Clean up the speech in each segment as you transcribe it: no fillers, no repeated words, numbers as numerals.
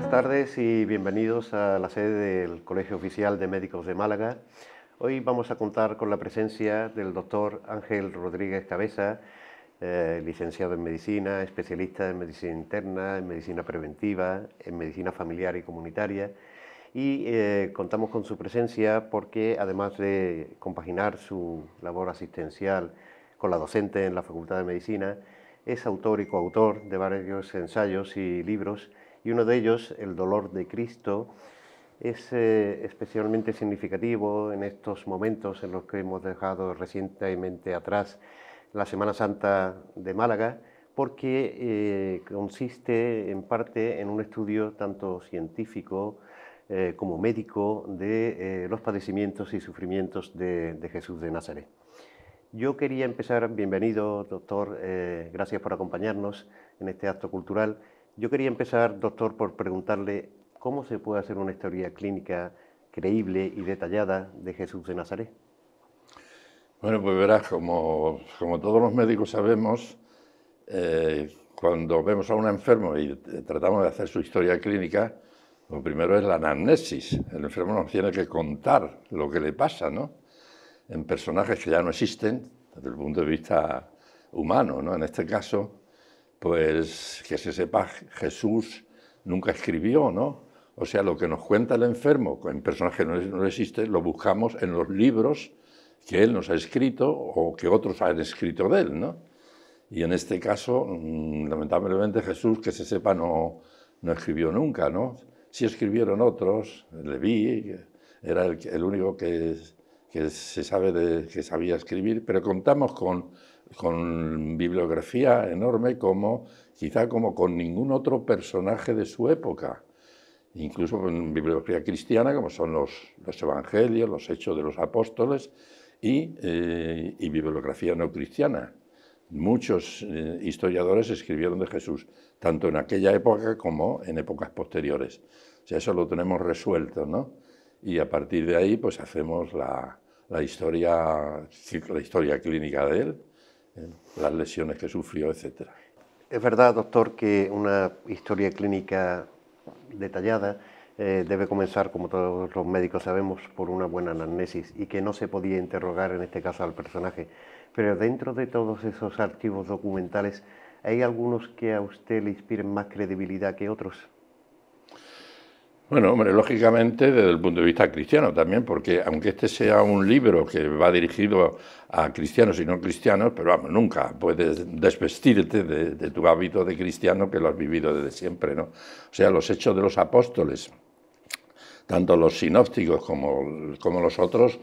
Buenas tardes y bienvenidos a la sede del Colegio Oficial de Médicos de Málaga. Hoy vamos a contar con la presencia del doctor Ángel Rodríguez Cabeza, licenciado en Medicina, especialista en Medicina Interna, en Medicina Preventiva, en Medicina Familiar y Comunitaria. Y contamos con su presencia porque, además de compaginar su labor asistencial con la docente en la Facultad de Medicina, es autor y coautor de varios ensayos y libros, y uno de ellos, El dolor de Cristo, es especialmente significativo en estos momentos en los que hemos dejado recientemente atrás la Semana Santa de Málaga, porque consiste en parte en un estudio tanto científico como médico de los padecimientos y sufrimientos de Jesús de Nazaret. Yo quería empezar, bienvenido doctor, gracias por acompañarnos en este acto cultural. Yo quería empezar, doctor, por preguntarle cómo se puede hacer una historia clínica creíble y detallada de Jesús de Nazaret. Bueno, pues verás, como todos los médicos sabemos, cuando vemos a un enfermo y tratamos de hacer su historia clínica, lo primero es la anamnesis. El enfermo nos tiene que contar lo que le pasa, ¿no? En personajes que ya no existen desde el punto de vista humano, ¿no? En este caso, pues que se sepa, Jesús nunca escribió, ¿no? O sea, lo que nos cuenta el enfermo en personajes que no existe, lo buscamos en los libros que él nos ha escrito o que otros han escrito de él, ¿no? Y en este caso, lamentablemente, Jesús, que se sepa, no escribió nunca, ¿no? Sí escribieron otros, Leví era el único que se sabe que sabía escribir, pero contamos con bibliografía enorme quizá como con ningún otro personaje de su época, incluso con bibliografía cristiana como son los evangelios, los hechos de los apóstoles y bibliografía no cristiana. Muchos historiadores escribieron de Jesús, tanto en aquella época como en épocas posteriores. O sea, eso lo tenemos resuelto, ¿no? Y a partir de ahí, pues hacemos la historia clínica de él, las lesiones que sufrió, etc. Es verdad, doctor, que una historia clínica detallada debe comenzar, como todos los médicos sabemos, por una buena anamnesis y que no se podía interrogar en este caso al personaje. Pero dentro de todos esos archivos documentales, ¿hay algunos que a usted le inspiren más credibilidad que otros? Bueno, hombre, lógicamente desde el punto de vista cristiano también, porque aunque este sea un libro que va dirigido a cristianos y no cristianos, pero vamos, nunca puedes desvestirte de tu hábito de cristiano que lo has vivido desde siempre, ¿no? O sea, los hechos de los apóstoles, tanto los sinópticos como los otros,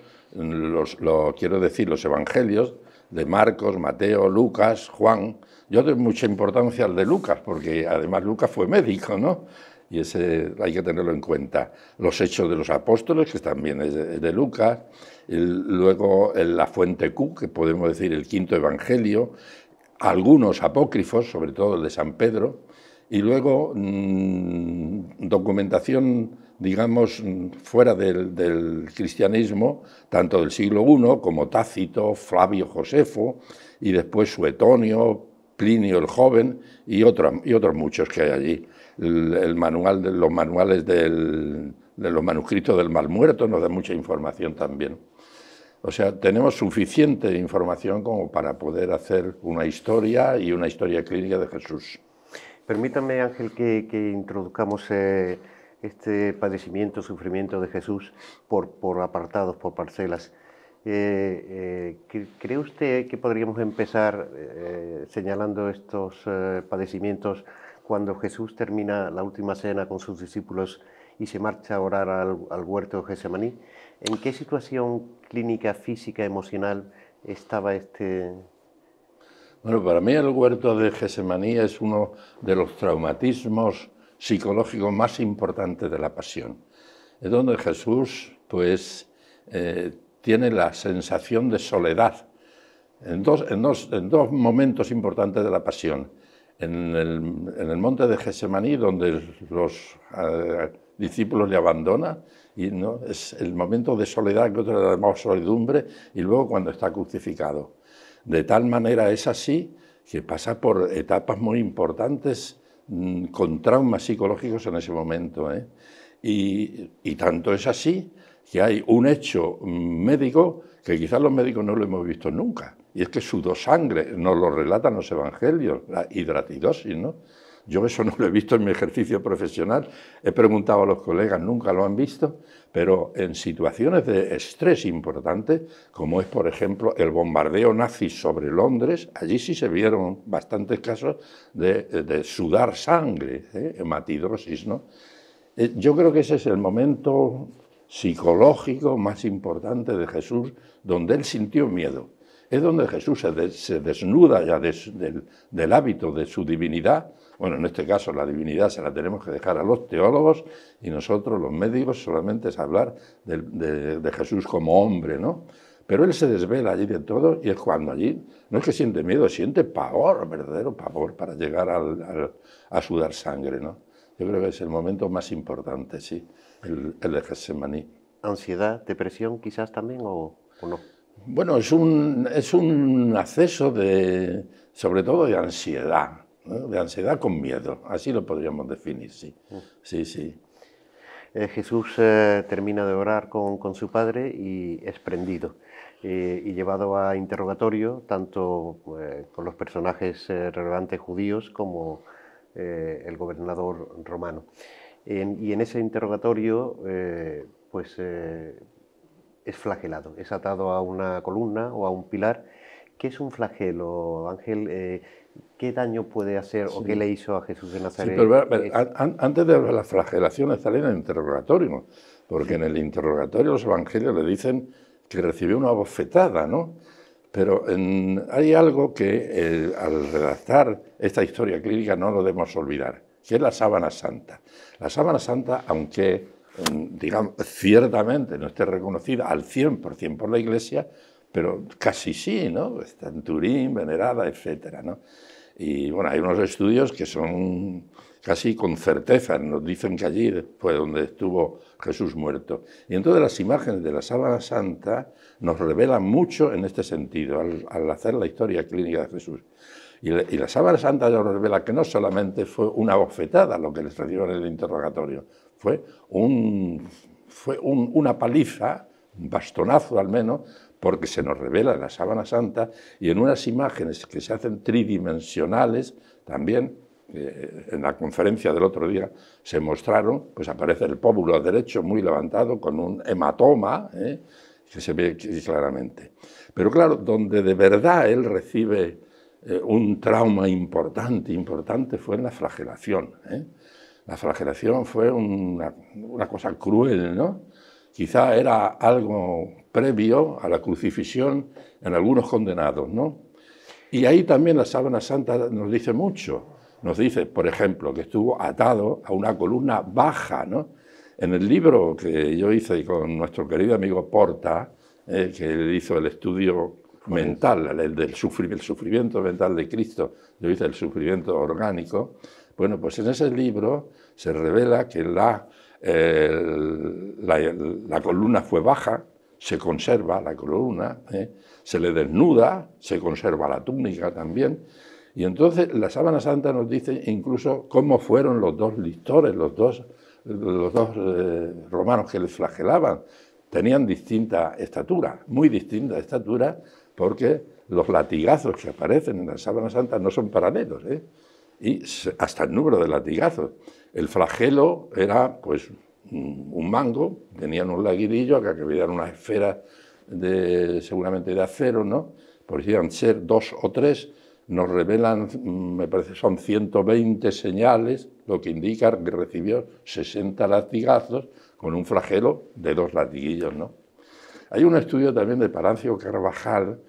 quiero decir, los evangelios de Marcos, Mateo, Lucas, Juan. Yo doy mucha importancia al de Lucas, porque además Lucas fue médico, ¿no? Y ese hay que tenerlo en cuenta. Los hechos de los apóstoles, que también es de Lucas, luego la fuente Q, que podemos decir el quinto evangelio, algunos apócrifos, sobre todo el de San Pedro, y luego documentación, digamos, fuera del cristianismo, tanto del siglo I como Tácito, Flavio Josefo, y después Suetonio, Plinio el Joven y otros muchos que hay allí. Los manuales de los manuscritos del Mal Muerto nos dan mucha información también. O sea, tenemos suficiente información como para poder hacer una historia y una historia clínica de Jesús. Permítame, Ángel, que introduzcamos este padecimiento, sufrimiento de Jesús por apartados, por parcelas. ¿Cree usted que podríamos empezar señalando estos padecimientos cuando Jesús termina la última cena con sus discípulos y se marcha a orar al huerto de Getsemaní? ¿En qué situación clínica, física, emocional estaba este? Bueno, para mí el huerto de Getsemaní es uno de los traumatismos psicológicos más importantes de la pasión. Es donde Jesús, pues, tiene la sensación de soledad en dos momentos importantes de la pasión. En el monte de Getsemaní, donde los discípulos le abandonan, y ¿no? Es el momento de soledad, que otro llamamos soledumbre, y luego cuando está crucificado. De tal manera es así que pasa por etapas muy importantes con traumas psicológicos en ese momento, ¿eh? Y tanto es así que hay un hecho médico que quizás los médicos no lo hemos visto nunca, y es que sudó sangre, nos lo relatan los evangelios, la hidratidosis, ¿no? Yo eso no lo he visto en mi ejercicio profesional, he preguntado a los colegas, nunca lo han visto, pero en situaciones de estrés importante, como es, por ejemplo, el bombardeo nazi sobre Londres, allí sí se vieron bastantes casos de sudar sangre, hematidrosis, ¿no? Yo creo que ese es el momento psicológico más importante de Jesús, donde él sintió miedo. Es donde Jesús se desnuda ya del hábito de su divinidad. Bueno, en este caso la divinidad se la tenemos que dejar a los teólogos y nosotros, los médicos, solamente es hablar de Jesús como hombre, ¿no? Pero él se desvela allí de todo y es cuando allí, no es que siente miedo, siente pavor, verdadero pavor para llegar a sudar sangre, ¿no? Yo creo que es el momento más importante, sí, el de Getsemaní. ¿Ansiedad, depresión quizás también o no? Bueno, es un acceso sobre todo de ansiedad, ¿no? De ansiedad con miedo, así lo podríamos definir, sí. Sí, sí. Jesús termina de orar con su padre y es prendido y llevado a interrogatorio tanto con los personajes relevantes judíos como el gobernador romano. Y en ese interrogatorio es flagelado, es atado a una columna o a un pilar. ¿Qué es un flagelo, Ángel? ¿Qué daño puede hacer o qué le hizo a Jesús de Nazaret? Sí, pero antes de la flagelación está en el interrogatorio, porque en el interrogatorio los evangelios le dicen que recibió una bofetada, ¿no? Pero hay algo que al redactar esta historia clínica no lo debemos olvidar, que es la sábana santa. La sábana santa, aunque digamos, ciertamente no esté reconocida al 100% por la Iglesia, pero casi sí, ¿no? Está en Turín, venerada, etcétera, ¿no? Y bueno, hay unos estudios que son casi con certeza, nos dicen que allí fue donde estuvo Jesús muerto. Y entonces las imágenes de la sábana santa nos revelan mucho en este sentido, al hacer la historia clínica de Jesús. Y la sábana santa nos revela que no solamente fue una bofetada lo que les recibió en el interrogatorio, fue una paliza, un bastonazo al menos, porque se nos revela en la sábana santa y en unas imágenes que se hacen tridimensionales también. En la conferencia del otro día se mostraron, pues aparece el pómulo derecho muy levantado con un hematoma, que se ve claramente. Pero claro, donde de verdad él recibe un trauma importante fue en la flagelación. La flagelación fue una cosa cruel, ¿no? Quizá era algo previo a la crucifixión en algunos condenados, ¿no? Y ahí también la sábana santa nos dice mucho. Nos dice, por ejemplo, que estuvo atado a una columna baja, ¿no? En el libro que yo hice con nuestro querido amigo Porta, que él hizo el estudio mental, el sufrimiento mental de Cristo, yo hice el sufrimiento orgánico. Bueno, pues en ese libro se revela que la columna fue baja, se conserva la columna, se le desnuda, se conserva la túnica también. Y entonces la sábana santa nos dice incluso cómo fueron los dos lictores, los dos romanos que les flagelaban. Tenían distinta estatura, muy distinta estatura, porque los latigazos que aparecen en la sábana santa no son paralelos, y hasta el número de latigazos. El flagelo era pues un mango, tenían un laguidillo, que había una esfera seguramente de acero, ¿no? Podrían ser 2 o 3, nos revelan, me parece, son 120 señales, lo que indica que recibió 60 latigazos con un flagelo de 2 latiguillos, ¿no? Hay un estudio también de Parancio Carvajal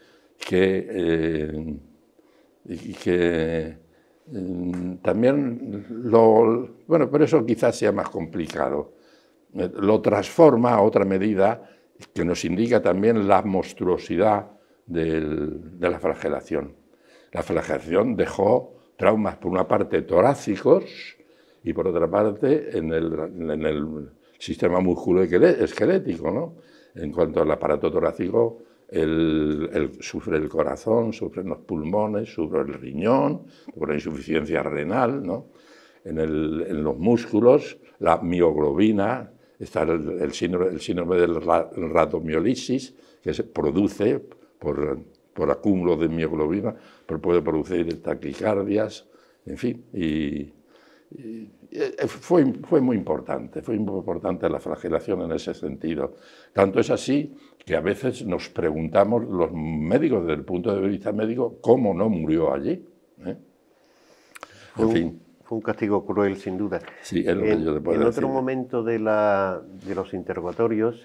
también bueno, pero eso quizás sea más complicado. Lo transforma a otra medida que nos indica también la monstruosidad de la flagelación. La flagelación dejó traumas, por una parte, torácicos y por otra parte en el sistema musculoesquelético, ¿no? En cuanto al aparato torácico, sufre el corazón, sufren los pulmones, sufre el riñón, por la insuficiencia renal, ¿no? en los músculos, la mioglobina, está el síndrome del rhabdomiólisis, que se produce por acúmulo de mioglobina, pero puede producir taquicardias, en fin, fue muy importante la flagelación en ese sentido. Tanto es así que a veces nos preguntamos los médicos, desde el punto de vista médico, cómo no murió allí. En fin. Fue un castigo cruel, sin duda. Sí, es lo que yo te puedo decir. En otro momento de los interrogatorios,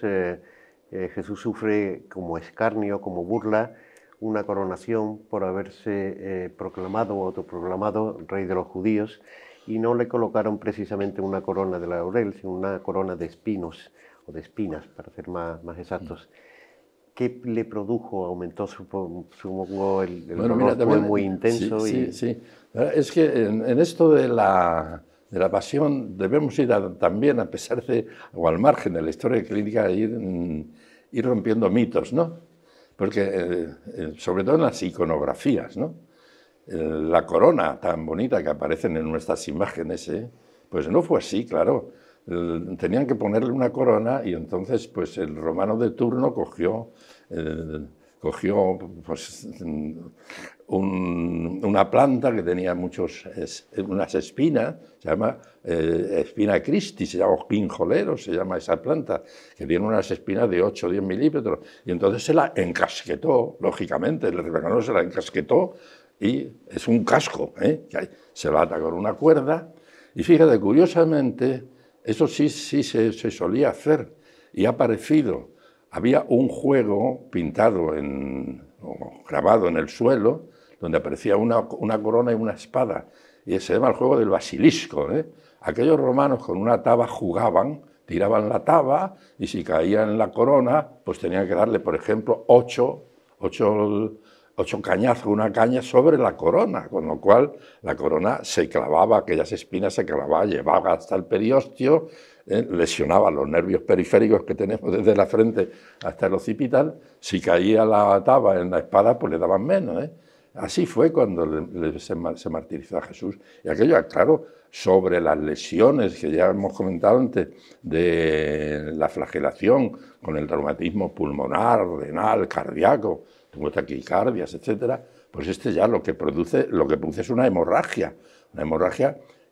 Jesús sufre como escarnio, como burla, una coronación por haberse proclamado o autoproclamado rey de los judíos, y no le colocaron precisamente una corona de laurel, sino una corona de espinos, o de espinas, para ser más exactos. ¿Qué le produjo? ¿Aumentó, supongo, el dolor fue muy intenso? Sí. Es que en esto de la pasión debemos ir también, a pesar de, o al margen de la historia clínica, ir rompiendo mitos, ¿no? Porque, sobre todo en las iconografías, ¿no? La corona tan bonita que aparecen en nuestras imágenes, pues no fue así, claro. Tenían que ponerle una corona y entonces pues el romano de turno cogió pues, una planta que tenía unas espinas, se llama espina Christi, se llama pinjolero, se llama esa planta, que tiene unas espinas de 8 o 10 milímetros, y entonces se la encasquetó, lógicamente, el romano se la encasquetó, y es un casco, que se lo ata con una cuerda, y fíjate, curiosamente, eso sí se solía hacer, y ha aparecido. Había un juego pintado o grabado en el suelo, donde aparecía una corona y una espada, y se llama el juego del basilisco. Aquellos romanos con una taba jugaban, tiraban la taba, y si caía en la corona, pues tenían que darle, por ejemplo, 8 cañazos, una caña sobre la corona, con lo cual la corona se clavaba, aquellas espinas se clavaban, llevaba hasta el periósteo, lesionaba los nervios periféricos que tenemos desde la frente hasta el occipital. Si caía la taba en la espada, pues le daban menos. Así fue cuando se martirizó a Jesús. Y aquello, claro, sobre las lesiones que ya hemos comentado antes, de la flagelación con el traumatismo pulmonar, renal, cardíaco, tengo taquicardias, etcétera, pues ya lo que produce es una hemorragia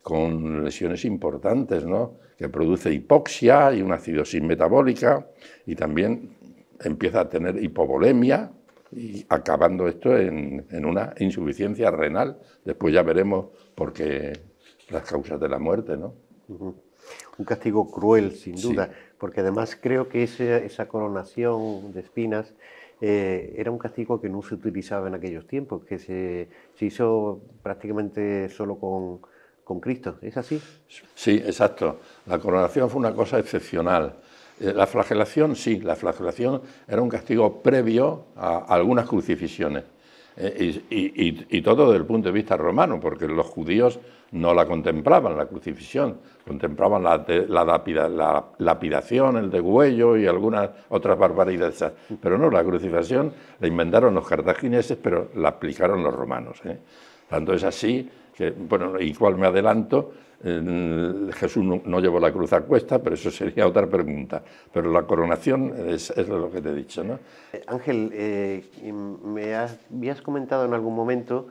con lesiones importantes, ¿no? Que produce hipoxia y una acidosis metabólica, y también empieza a tener hipovolemia, y acabando esto en una insuficiencia renal. Después ya veremos por qué las causas de la muerte, ¿no? Un castigo cruel, sin duda, porque además creo que esa coronación de espinas era un castigo que no se utilizaba en aquellos tiempos, que se hizo prácticamente solo con Cristo. ¿Es así? Sí, exacto. La coronación fue una cosa excepcional. La flagelación, sí, la flagelación era un castigo previo a algunas crucifixiones. Y todo desde el punto de vista romano, porque los judíos no la contemplaban, la crucifixión, contemplaban la lapidación, el degüello y algunas otras barbaridades. Pero no, la crucifixión la inventaron los cartagineses, pero la aplicaron los romanos. Tanto es así que, bueno, igual me adelanto, Jesús no llevó la cruz a cuesta, pero eso sería otra pregunta. Pero la coronación es lo que te he dicho, ¿no? Ángel, me habías comentado en algún momento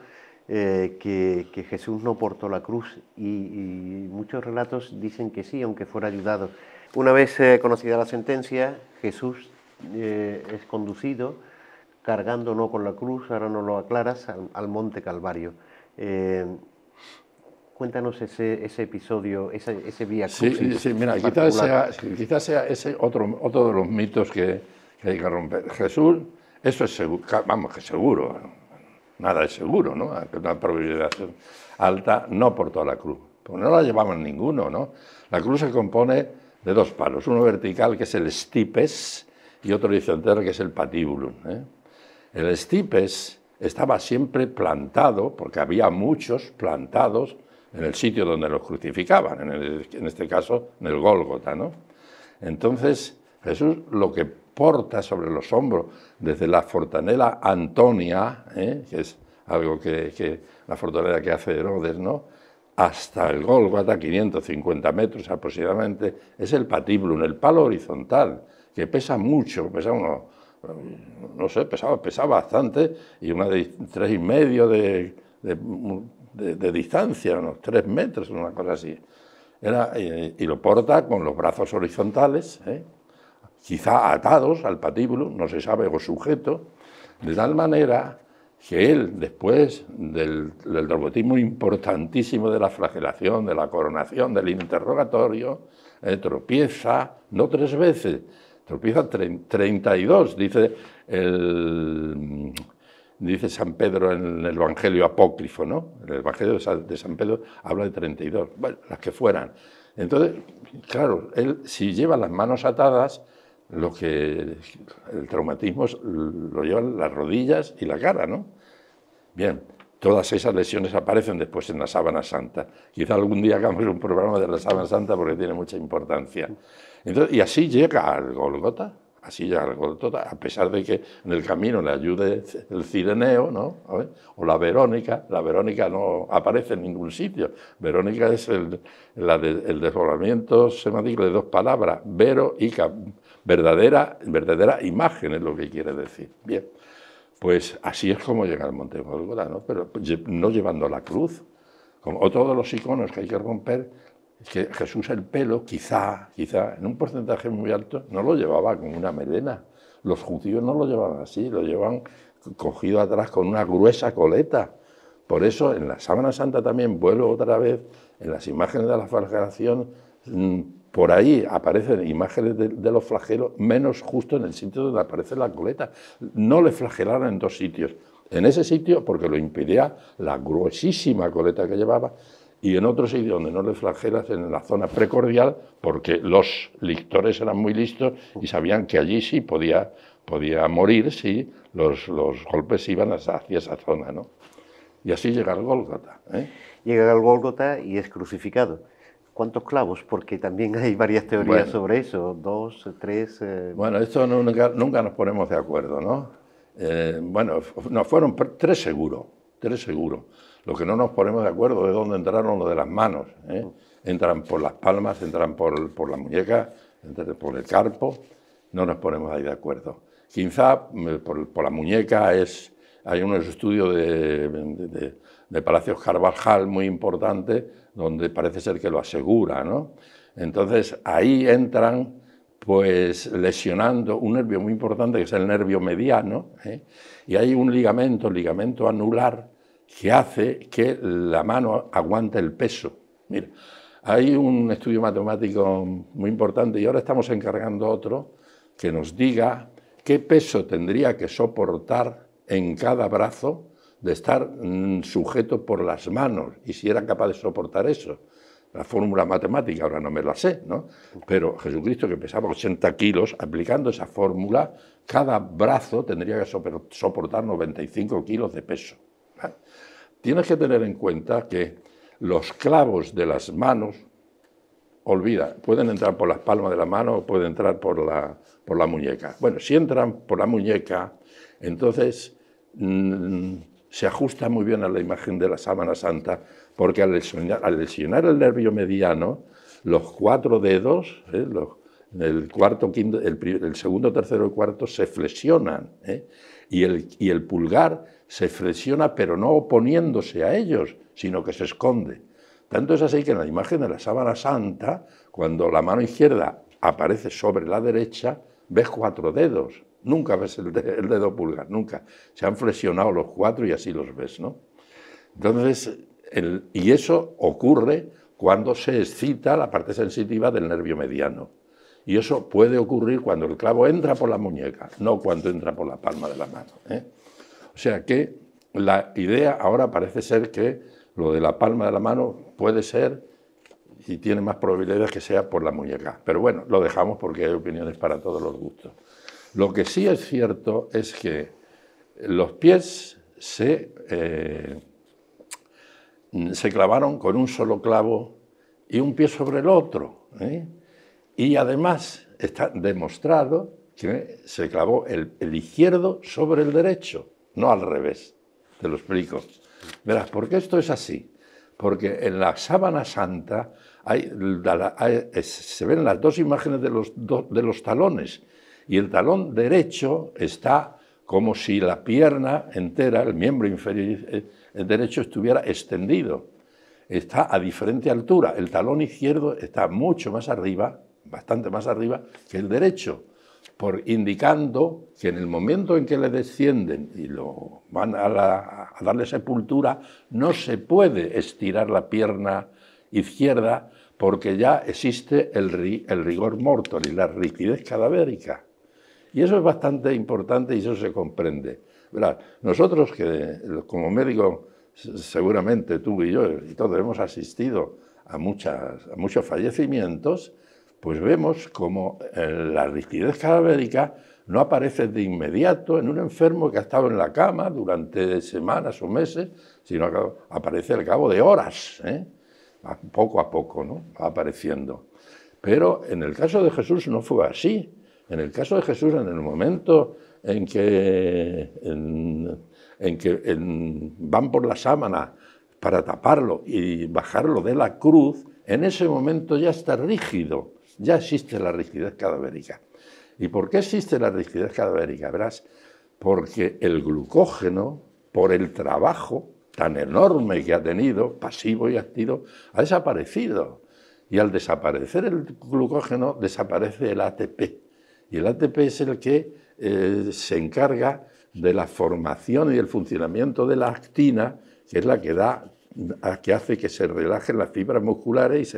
que Jesús no portó la cruz, y muchos relatos dicen que sí, aunque fuera ayudado. Una vez conocida la sentencia, Jesús es conducido cargando no con la cruz, ahora no lo aclaras, al monte Calvario. Cuéntanos ese episodio, ese Vía Crucis. Sí, mira, quizás sea ese otro de los mitos que hay que romper. Jesús, eso es seguro, vamos, que seguro, nada es seguro, ¿no? Una probabilidad alta, no portó la cruz, porque no la llevaban ninguno, ¿no? La cruz se compone de 2 palos, uno vertical, que es el stipes, y otro horizontal, que es el patibulum. El stipes estaba siempre plantado, porque había muchos plantados en el sitio donde los crucificaban, en este caso en el Gólgota, ¿no? Entonces Jesús lo que porta sobre los hombros desde la fortanela Antonia, que es algo que la fortaleza que hace Herodes, ¿no?, hasta el Gólgota, 550 metros aproximadamente, es el patíbulo, el palo horizontal, que pesa mucho, pesa uno, no sé, pesa bastante, y una de 3,5 de distancia, unos 3 metros, una cosa así. Y lo porta con los brazos horizontales, quizá atados al patíbulo, no se sabe, o sujeto, de tal manera que él, después del dramatismo importantísimo de la flagelación, de la coronación, del interrogatorio, tropieza, no 3 veces, tropieza 32, dice San Pedro en el Evangelio apócrifo, ¿no? El Evangelio de San Pedro habla de 32, bueno, las que fueran. Entonces, claro, él si lleva las manos atadas, el traumatismo lo llevan las rodillas y la cara, ¿no? Bien, todas esas lesiones aparecen después en la Sábana Santa. Quizá algún día hagamos un programa de la Sábana Santa porque tiene mucha importancia. Entonces, y así llega al Gólgota, a pesar de que en el camino le ayude el Cireneo, ¿no? O la Verónica no aparece en ningún sitio. Verónica es el desdoblamiento semántico de 2 palabras, veroica, verdadera imagen es lo que quiere decir. Bien, pues así es como llega al Monte Gólgota, ¿no? Pero no llevando la cruz. Como otro de los iconos que hay que romper es que Jesús el pelo, quizá, en un porcentaje muy alto, no lo llevaba con una melena. Los judíos no lo llevaban así, lo llevan cogido atrás con una gruesa coleta. Por eso en la Sábana Santa también, vuelvo otra vez, en las imágenes de la flagelación, por ahí aparecen imágenes de los flagelos, menos justo en el sitio donde aparece la coleta. No le flagelaron en 2 sitios. En ese sitio, porque lo impedía la gruesísima coleta que llevaba, y en otro sitio donde no le flagelas, en la zona precordial, porque los lictores eran muy listos y sabían que allí sí podía morir si los golpes iban hacia esa zona, ¿no? Y así llega al Gólgota, ¿eh? Llega al Gólgota y es crucificado. ¿Cuántos clavos? Porque también hay varias teorías sobre eso, 2, 3... Bueno, esto nunca nos ponemos de acuerdo, ¿no? Bueno, no, fueron 3 seguro. Lo que no nos ponemos de acuerdo es dónde entraron lo de las manos, ¿eh? Entran por las palmas, entran por la muñeca, entran por el carpo, no nos ponemos ahí de acuerdo. Quizá por la muñeca hay unos estudios de Palacios Carvajal muy importantes, donde parece ser que lo asegura, ¿no? Entonces ahí entran pues lesionando un nervio muy importante, que es el nervio mediano, y hay un ligamento anular, que hace que la mano aguante el peso. Mira, hay un estudio matemático muy importante y ahora estamos encargando otro que nos diga qué peso tendría que soportar en cada brazo de estar sujeto por las manos y si era capaz de soportar eso. La fórmula matemática ahora no me la sé, ¿no? Pero Jesucristo, que pesaba 80 kilos, aplicando esa fórmula, cada brazo tendría que soportar 95 kilos de peso. ¿Vale? Tienes que tener en cuenta que los clavos de las manos, pueden entrar por las palmas de la mano o pueden entrar por la muñeca. Bueno, si entran por la muñeca, entonces se ajusta muy bien a la imagen de la Sábana Santa, porque al lesionar el nervio mediano, los 4 dedos, el segundo, tercero y cuarto se flexionan, y el pulgar se flexiona, pero no oponiéndose a ellos, sino que se esconde. Tanto es así que en la imagen de la Sábana Santa, cuando la mano izquierda aparece sobre la derecha, ves 4 dedos. Nunca ves el dedo pulgar, nunca. Se han flexionado los 4 y así los ves, ¿no? Entonces, y eso ocurre cuando se excita la parte sensitiva del nervio mediano. Y eso puede ocurrir cuando el clavo entra por la muñeca, no cuando entra por la palma de la mano, ¿eh? O sea que la idea ahora parece ser que lo de la palma de la mano puede ser, y tiene más probabilidades que sea por la muñeca. Pero bueno, lo dejamos porque hay opiniones para todos los gustos. Lo que sí es cierto es que los pies se clavaron con un solo clavo y un pie sobre el otro, ¿eh? Y además está demostrado que se clavó el izquierdo sobre el derecho, no al revés. Te lo explico. Verás, ¿por qué esto es así? porque en la sábana santa se ven las dos imágenes de los talones, y el talón derecho está como si la pierna entera, el miembro inferior derecho, estuviera extendido. Está a diferente altura. El talón izquierdo está mucho más arriba, bastante más arriba que el derecho, indicando que en el momento en que le descienden y lo van a darle sepultura, no se puede estirar la pierna izquierda porque ya existe el rigor mortis y la rigidez cadavérica. Y eso es bastante importante y eso se comprende. Verás, nosotros que como médicos, seguramente tú y yo y todos hemos asistido a muchos fallecimientos, pues vemos como la rigidez cadavérica no aparece de inmediato en un enfermo que ha estado en la cama durante semanas o meses, sino que aparece al cabo de horas, poco a poco, ¿no? Va apareciendo. Pero en el caso de Jesús no fue así. En el caso de Jesús, en el momento en que van por la sábana para taparlo y bajarlo de la cruz, en ese momento ya está rígido, ya existe la rigidez cadavérica. ¿Y por qué existe la rigidez cadavérica? Verás, porque el glucógeno, por el trabajo tan enorme que ha tenido, pasivo y activo, ha desaparecido. Y al desaparecer el glucógeno, desaparece el ATP. Y el ATP es el que se encarga de la formación y el funcionamiento de la actina, que es la que hace que se relajen las fibras musculares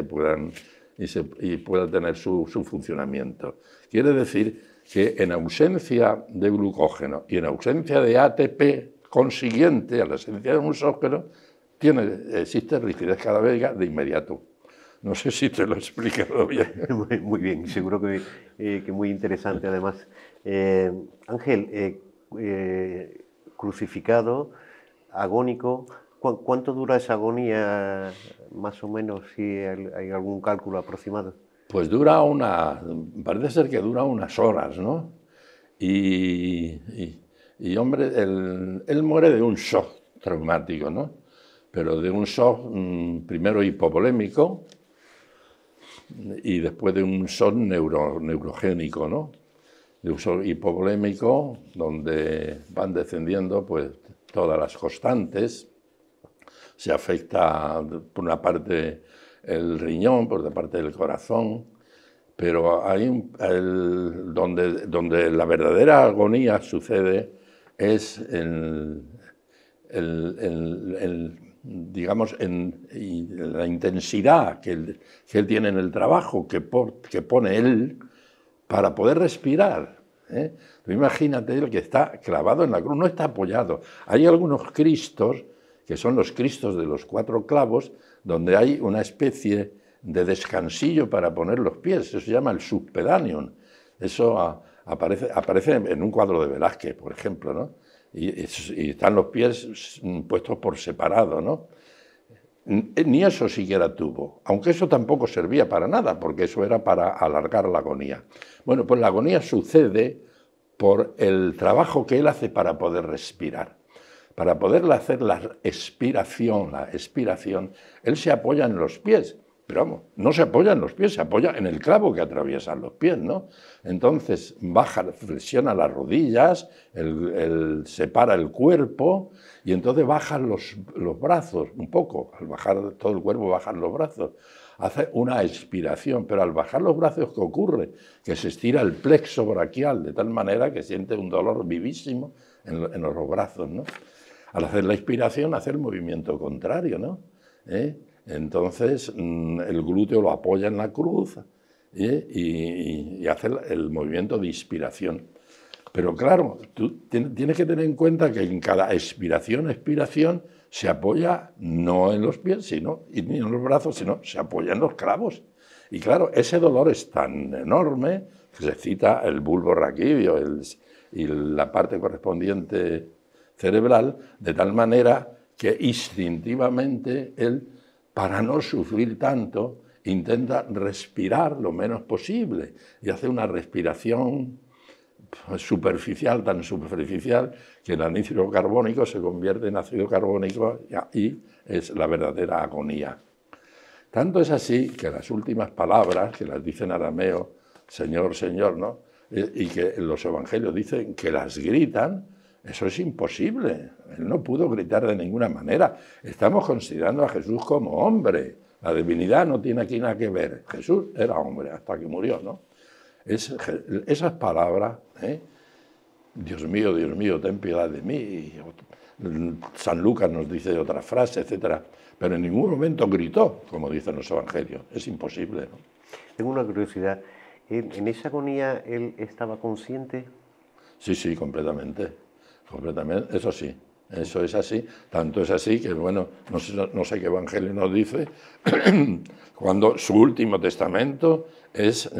y puedan tener su funcionamiento. Quiere decir que en ausencia de glucógeno y en ausencia de ATP consiguiente a la ausencia de glucógeno, existe rigidez cadavérica de inmediato. No sé si te lo he explicado bien. Muy bien, seguro que muy interesante además. Ángel, crucificado, agónico, ¿cuánto dura esa agonía más o menos, si hay algún cálculo aproximado? Pues parece ser que dura unas horas, ¿no? Y hombre, él muere de un shock traumático, ¿no? Pero de un shock primero hipovolémico, y después de un shock neurogénico, ¿no? De un shock hipovolémico donde van descendiendo pues todas las constantes, se afecta por una parte el riñón, por otra parte el corazón, pero donde la verdadera agonía sucede es digamos, en la intensidad que él tiene en el trabajo, que pone él para poder respirar. Tú imagínate el que está clavado en la cruz, no está apoyado. Hay algunos cristos, que son los cristos de los 4 clavos, donde hay una especie de descansillo para poner los pies. Eso se llama el subpedaneum. Eso aparece en un cuadro de Velázquez, por ejemplo, ¿no? Y están los pies puestos por separado, ¿no? Ni eso siquiera tuvo, aunque eso tampoco servía para nada, porque eso era para alargar la agonía. Bueno, pues la agonía sucede por el trabajo que él hace para poder respirar. Para poder hacer la expiración, él se apoya en los pies, pero vamos, no se apoya en los pies, se apoya en el clavo que atraviesa los pies, ¿no? Entonces flexiona las rodillas, separa el cuerpo y entonces bajan los brazos un poco. Al bajar todo el cuerpo, bajan los brazos. Hace una expiración, pero al bajar los brazos, ¿qué ocurre? Que se estira el plexo braquial de tal manera que siente un dolor vivísimo en los brazos, ¿no? Al hacer la expiración, hace el movimiento contrario, ¿no? Entonces, el glúteo lo apoya en la cruz y hace el movimiento de inspiración. Pero claro, tú tienes que tener en cuenta que en cada expiración se apoya no en los pies ni en los brazos, sino se apoya en los clavos. Y claro, ese dolor es tan enorme que se cita el bulbo raquídeo y la parte correspondiente cerebral, de tal manera que instintivamente él, para no sufrir tanto, intenta respirar lo menos posible y hace una respiración superficial, tan superficial, que el anhídrido carbónico se convierte en ácido carbónico y es la verdadera agonía. Tanto es así que las últimas palabras, que las dice en arameo, Señor, Señor, ¿no? Y que los evangelios dicen que las gritan, eso es imposible. Él no pudo gritar de ninguna manera. Estamos considerando a Jesús como hombre. La divinidad no tiene aquí nada que ver. Jesús era hombre hasta que murió, ¿no? Esas palabras, Dios mío, ten piedad de mí. San Lucas nos dice otra frase, etcétera. Pero en ningún momento gritó, como dicen los evangelios. Es imposible, ¿no? Tengo una curiosidad. ¿En esa agonía él estaba consciente? Sí, completamente. Eso sí, eso es así. Tanto es así que, bueno, no sé qué evangelio nos dice, cuando su último testamento es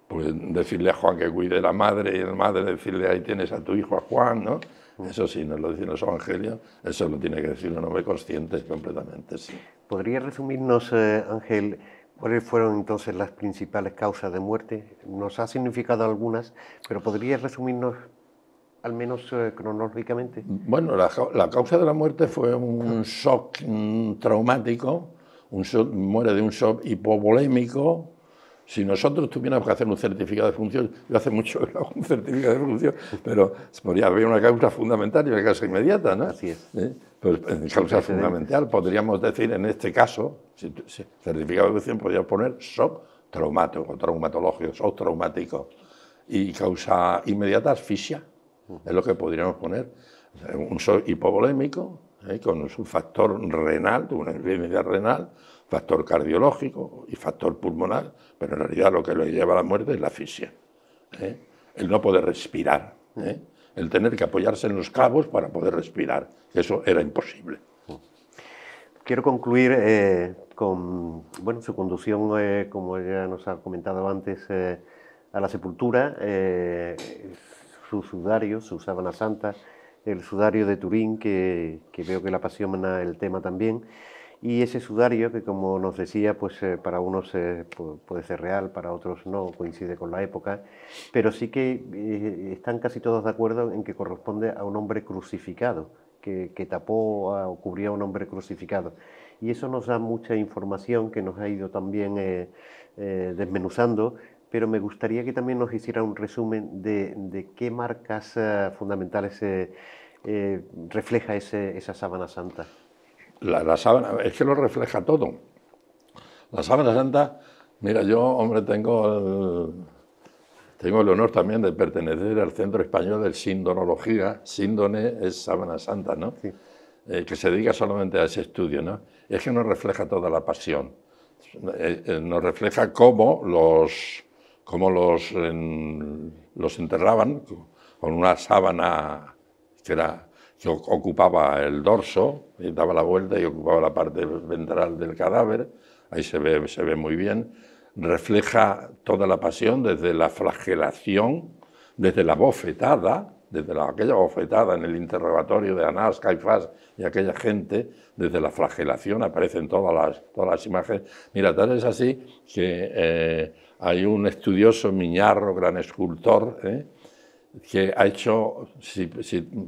pues decirle a Juan que cuide a la madre, y la madre decirle ahí tienes a tu hijo a Juan, ¿no? Eso sí, nos lo dicen los evangelios, eso lo tiene que decir un hombre consciente completamente, sí. ¿Podría resumirnos, Ángel, cuáles fueron entonces las principales causas de muerte? Nos ha significado algunas, pero ¿podría resumirnos al menos cronológicamente? Bueno, la causa de la muerte fue un shock traumático, muere de un shock hipovolémico. Si nosotros tuviéramos que hacer un certificado de función, yo hace mucho que no hago un certificado de función, pero podría haber una causa fundamental y una causa inmediata, ¿no? Así es. Pues en causa fundamental podríamos decir, en este caso, si certificado de función, podríamos poner shock traumático, traumatológico, shock traumático. Y causa inmediata, asfixia, es lo que podríamos poner. Un shock hipovolémico, con su factor renal, una enfermedad renal, factor cardiológico y factor pulmonar, pero en realidad lo que le lleva a la muerte es la asfixia. El no poder respirar, el tener que apoyarse en los cabos para poder respirar, eso era imposible. Quiero concluir con su conducción, como ya nos ha comentado antes, a la sepultura, su sudario, su sábana santa, el sudario de Turín, que veo que le apasiona el tema también, y ese sudario que, como nos decía, pues para unos puede ser real, para otros no, coincide con la época, pero sí que están casi todos de acuerdo en que corresponde a un hombre crucificado, que tapó o cubría a un hombre crucificado. Y eso nos da mucha información que nos ha ido también desmenuzando, pero me gustaría que también nos hiciera un resumen de qué marcas fundamentales refleja esa sábana santa. La sábana, es que lo refleja todo. La sábana santa, mira, yo, hombre, tengo el honor también de pertenecer al Centro Español de Sindonología. Síndone es sábana santa, ¿no? Sí. Que se dedica solamente a ese estudio, ¿no? Es que nos refleja toda la pasión. Nos refleja cómo los enterraban con una sábana que ocupaba el dorso, y daba la vuelta y ocupaba la parte ventral del cadáver. Ahí se ve muy bien. Refleja toda la pasión desde la flagelación, desde la bofetada, aquella bofetada en el interrogatorio de Anás, Caifás y aquella gente, desde la flagelación aparecen todas las imágenes. Mira, tal es así que hay un estudioso, Miñarro, gran escultor, que ha hecho, si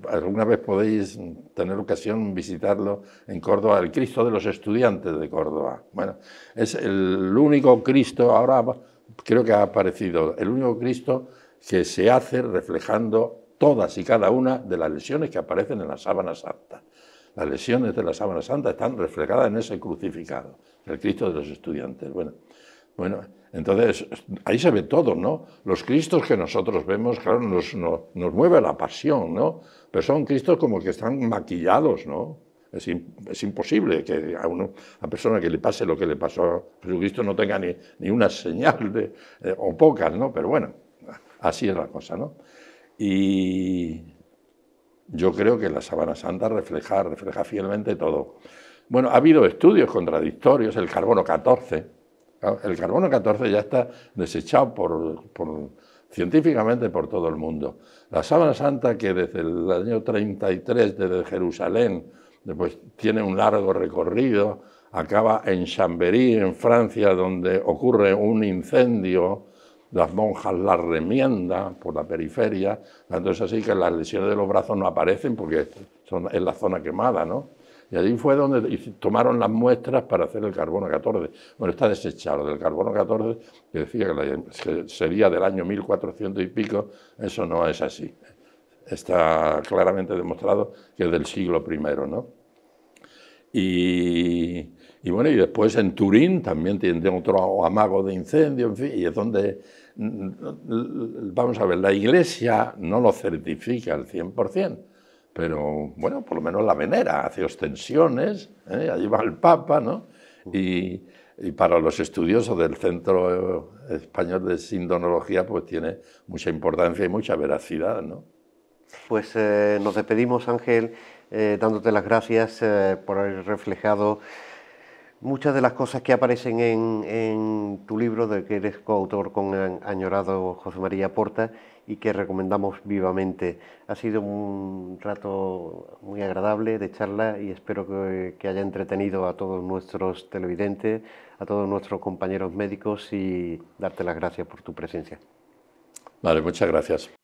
alguna vez podéis tener ocasión visitarlo en Córdoba, el Cristo de los Estudiantes de Córdoba. Bueno, es el único Cristo, ahora creo que ha aparecido, el único Cristo que se hace reflejando todas y cada una de las lesiones que aparecen en la sábana santa. Las lesiones de la sábana santa están reflejadas en ese crucificado, el Cristo de los Estudiantes. Bueno, entonces ahí se ve todo, ¿no? Los Cristos que nosotros vemos, claro, nos mueve la pasión, ¿no? Pero son Cristos como que están maquillados, ¿no? Es imposible que a una persona que le pase lo que le pasó a Jesucristo no tenga ni una señal o pocas, ¿no? Pero bueno, así es la cosa, ¿no? Y yo creo que la sábana santa refleja fielmente todo. Bueno, ha habido estudios contradictorios, el carbono 14. El carbono 14 ya está desechado científicamente por todo el mundo. La sábana santa, que desde el año 33, desde Jerusalén, después tiene un largo recorrido, acaba en Chambéry, en Francia, donde ocurre un incendio las monjas las remiendan por la periferia, tanto es así que las lesiones de los brazos no aparecen porque son en la zona quemada, ¿no? Y allí fue donde tomaron las muestras para hacer el carbono 14. Bueno, está desechado del carbono 14, que decía que sería del año 1400 y pico, eso no es así. Está claramente demostrado que es del siglo I, ¿no? Y bueno, y después en Turín también tiene otro amago de incendio, en fin, y es donde, vamos a ver, la Iglesia no lo certifica al 100%, pero bueno, por lo menos la venera, hace ostensiones, allí va el Papa, ¿no? Y para los estudiosos del Centro Español de Sindonología, pues tiene mucha importancia y mucha veracidad, ¿no? Pues nos despedimos, Ángel, dándote las gracias por haber reflejado muchas de las cosas que aparecen en tu libro, de que eres coautor con añorado José María Porta y que recomendamos vivamente. Ha sido un rato muy agradable de charla y espero que haya entretenido a todos nuestros televidentes, a todos nuestros compañeros médicos, y darte las gracias por tu presencia. Vale, muchas gracias.